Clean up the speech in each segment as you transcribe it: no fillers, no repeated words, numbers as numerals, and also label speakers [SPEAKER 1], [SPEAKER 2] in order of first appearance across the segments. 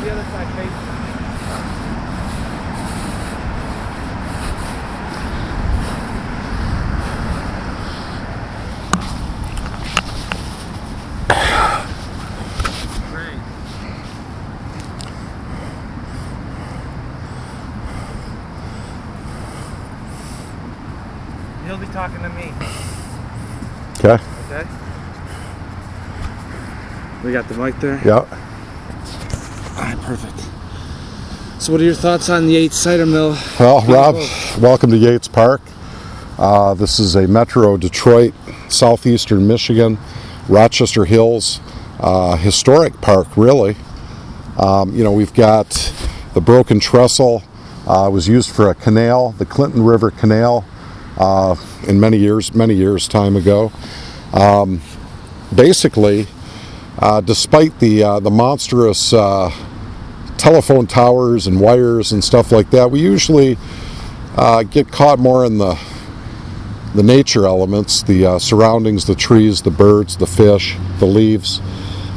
[SPEAKER 1] the other side facing. He'll be talking to me.
[SPEAKER 2] Okay.
[SPEAKER 1] Okay. We got the mic there?
[SPEAKER 2] Yeah.
[SPEAKER 1] Alright, perfect. So what are your thoughts on the Yates Cider Mill?
[SPEAKER 2] Well, Rob, welcome to Yates Park. This is a Metro Detroit, southeastern Michigan, Rochester Hills, historic park, really. We've got the broken trestle. Was used for a canal, the Clinton River Canal. In many years time ago. Basically, despite the monstrous telephone towers and wires and stuff like that, we usually get caught more in the nature elements, the surroundings, the trees, the birds, the fish, the leaves.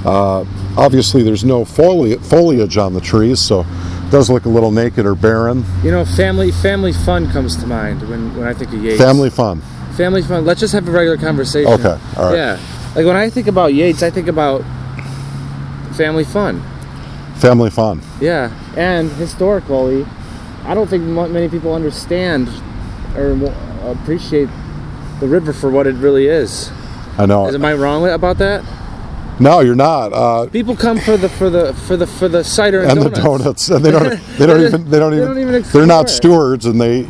[SPEAKER 2] Obviously, there's no foliage on the trees, so it does look a little naked or barren.
[SPEAKER 1] You know, family fun comes to mind when I think of Yates.
[SPEAKER 2] Family fun.
[SPEAKER 1] Family fun. Let's just have a regular conversation.
[SPEAKER 2] Okay, all right.
[SPEAKER 1] Yeah. Like when I think about Yates, I think about family fun.
[SPEAKER 2] Family fun.
[SPEAKER 1] Yeah. And historically, I don't think many people understand or appreciate the river for what it really is.
[SPEAKER 2] I know.
[SPEAKER 1] Am I wrong about that?
[SPEAKER 2] No, you're not.
[SPEAKER 1] People come for the cider and
[SPEAKER 2] the donuts, and they don't even they're not stewards, and they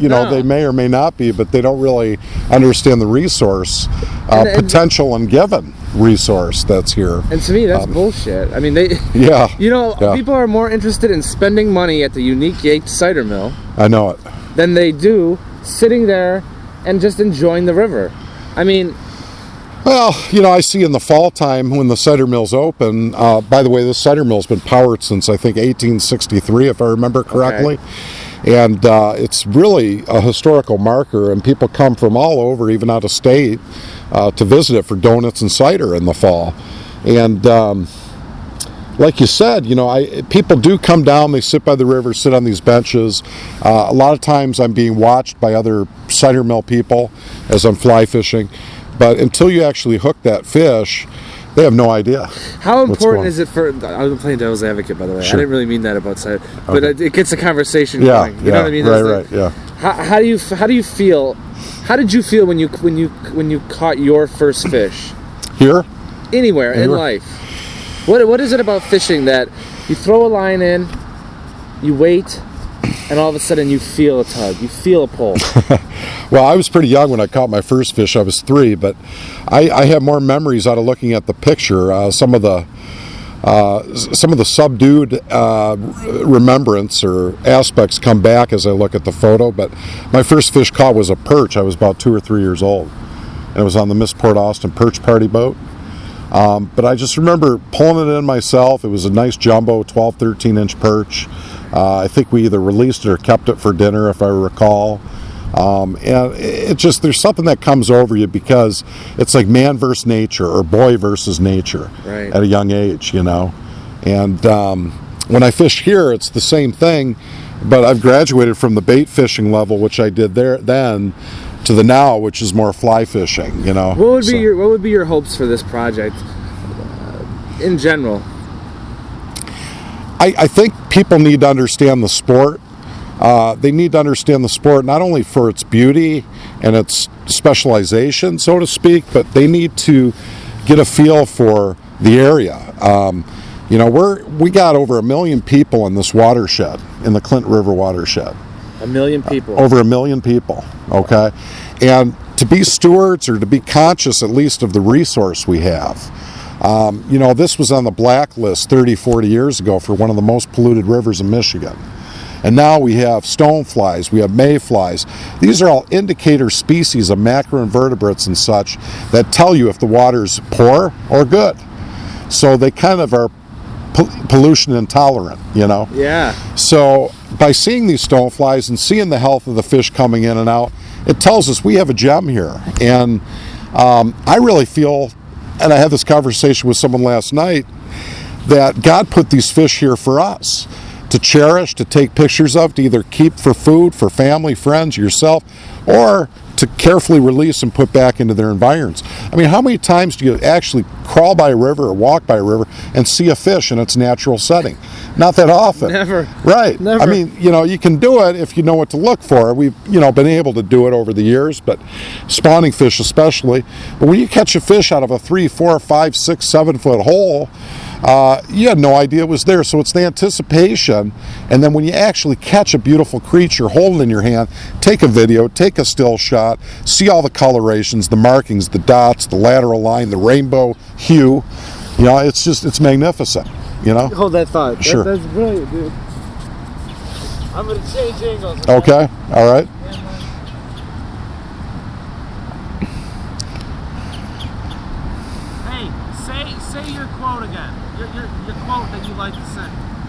[SPEAKER 2] may or may not be, but they don't really understand the resource potential and given resource that's here.
[SPEAKER 1] And to me, that's bullshit. I mean, people are more interested in spending money at the unique Yates Cider Mill.
[SPEAKER 2] I know it.
[SPEAKER 1] Than they do sitting there and just enjoying the river. I mean.
[SPEAKER 2] Well, I see in the fall time when the cider mill's open, by the way, this cider mill's been powered since, I think, 1863, if I remember correctly. Okay. And it's really a historical marker, and people come from all over, even out of state, to visit it for donuts and cider in the fall. And like you said, people do come down, they sit by the river, sit on these benches. A lot of times I'm being watched by other cider mill people as I'm fly fishing. But until you actually hook that fish, they have no idea.
[SPEAKER 1] How important is it for... I'm playing devil's advocate, by the way. Sure. I didn't really mean that about cider. But it gets a conversation going. You know what I mean?
[SPEAKER 2] Right, yeah.
[SPEAKER 1] How do you feel... How did you feel when you caught your first fish?
[SPEAKER 2] Here?
[SPEAKER 1] Anywhere in life. What is it about fishing that you throw a line in, you wait, and all of a sudden you feel a tug, you feel a pull?
[SPEAKER 2] Well, I was pretty young when I caught my first fish. I was 3, but I have more memories out of looking at the picture. Some of the subdued remembrance or aspects come back as I look at the photo. But my first fish caught was a perch. I was about 2 or 3 years old, and it was on the Miss Port Austin perch party boat. But I just remember pulling it in myself. It was a nice jumbo 12, 13-inch perch. I think we either released it or kept it for dinner, if I recall. And it just, there's something that comes over you because it's like man versus nature or boy versus nature at a young age, And when I fish here, it's the same thing, but I've graduated from the bait fishing level, which I did there then, to the now, which is more fly fishing, What
[SPEAKER 1] would be your hopes for this project in general?
[SPEAKER 2] I think people need to understand the sport. They need to understand the sport not only for its beauty and its specialization, so to speak, but they need to get a feel for the area. We got over 1 million people in this watershed, in the Clinton River watershed.
[SPEAKER 1] 1 million people.
[SPEAKER 2] Over 1 million people, okay? And to be stewards or to be conscious at least of the resource we have. This was on the blacklist 30, 40 years ago for one of the most polluted rivers in Michigan. And now we have stoneflies, we have mayflies. These are all indicator species of macroinvertebrates and such that tell you if the water's poor or good. So they kind of are pollution intolerant,
[SPEAKER 1] Yeah.
[SPEAKER 2] So by seeing these stoneflies and seeing the health of the fish coming in and out, it tells us we have a gem here. And I really feel, and I had this conversation with someone last night, that God put these fish here for us to cherish, to take pictures of, to either keep for food, for family, friends, yourself, or to carefully release and put back into their environs. I mean, how many times do you actually crawl by a river or walk by a river and see a fish in its natural setting? Not that often.
[SPEAKER 1] Never.
[SPEAKER 2] Right.
[SPEAKER 1] Never.
[SPEAKER 2] I mean, you can do it if you know what to look for. We've, been able to do it over the years, but spawning fish especially. But when you catch a fish out of a 3, 4, 5, 6, 7 foot hole, you had no idea it was there. So it's the anticipation, and then when you actually catch a beautiful creature, hold it in your hand, take a video, take a still shot, see all the colorations, the markings, the dots, the lateral line, the rainbow hue. It's magnificent.
[SPEAKER 1] Hold that thought.
[SPEAKER 2] Sure.
[SPEAKER 1] That's brilliant, dude. I'm gonna change angles.
[SPEAKER 2] Okay. All right.
[SPEAKER 1] Hey, say your quote again. Your quote that you like to say.